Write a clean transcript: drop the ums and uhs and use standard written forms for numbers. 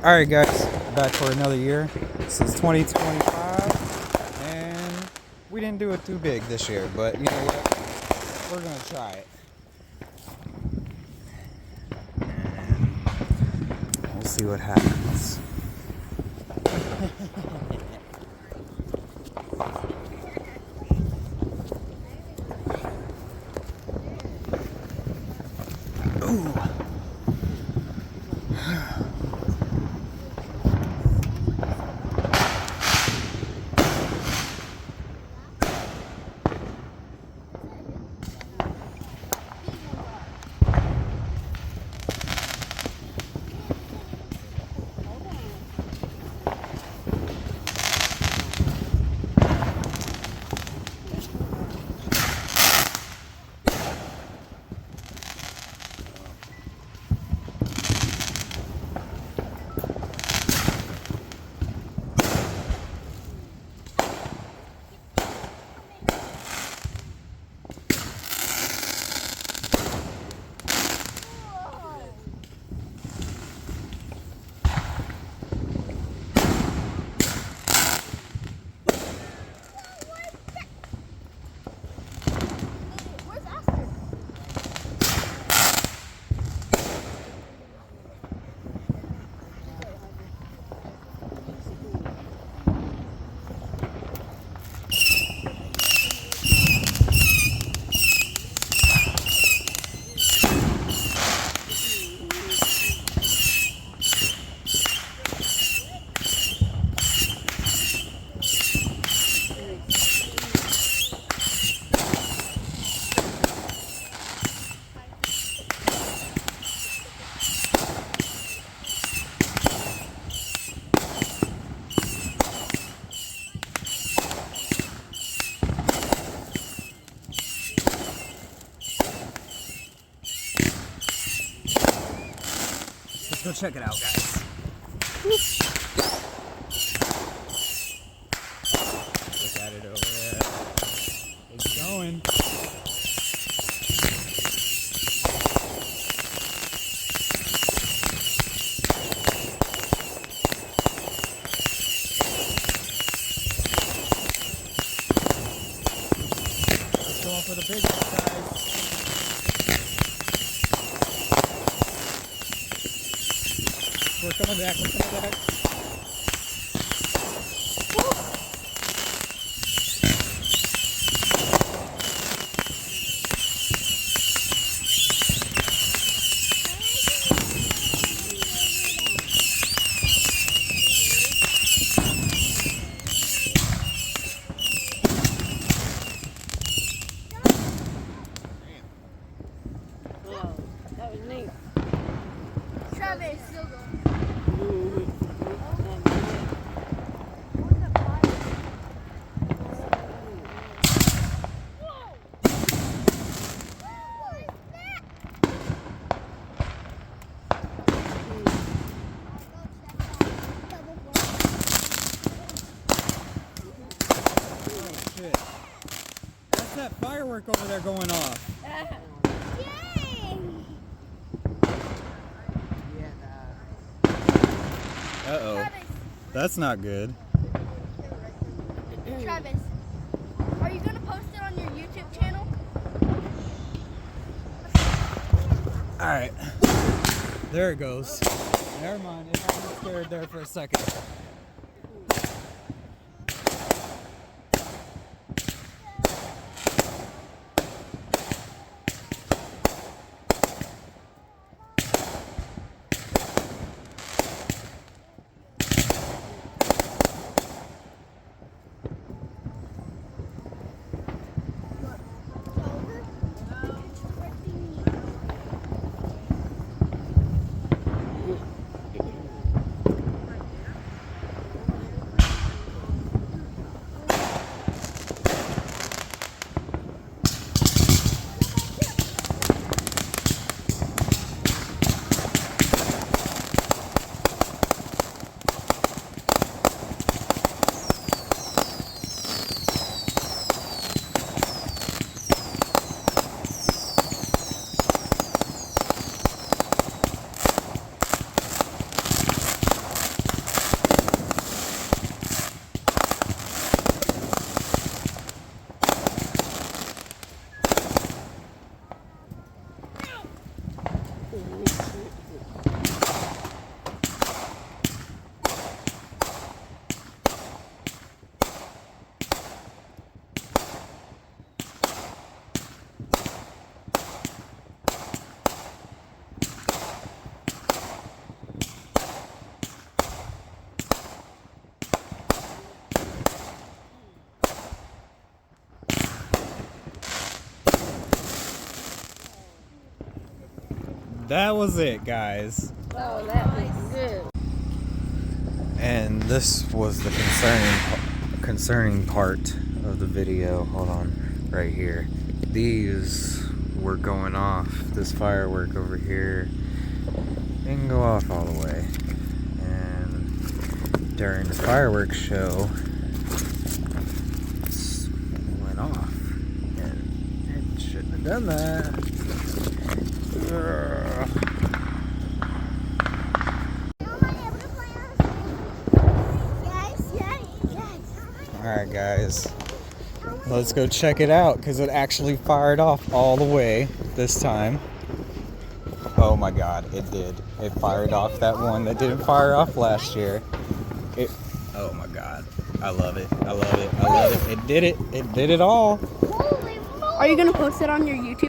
Alright guys, back for another year. This is 2025 and we didn't do it too big this year, but you know what? We're gonna try it. And we'll see what happens. Ooh. Let's go check it out, guys. Look at it over there. It's going. Let's go for the big one, guys. We're coming back, we're coming back. Wow, that was neat. Travis. Shit. That's that firework over there going off. Yay! Uh-oh. That's not good. Travis, are you gonna post it on your YouTube channel? Alright. There it goes. Never mind. It got me scared there for a second. that was it, guys. Oh, that was good. And this was the concerning part of the video. Hold on, right here. These were going off. This firework over here didn't go off all the way. And during the fireworks show, it went off. And it shouldn't have done that. Alright guys, let's go check it out because it actually fired off all the way this time. Oh my god, it did. It fired off that one that didn't fire off last year. Oh my god, I love it. I love it. I love it. It did it. It did it all. Are you gonna post it on your YouTube?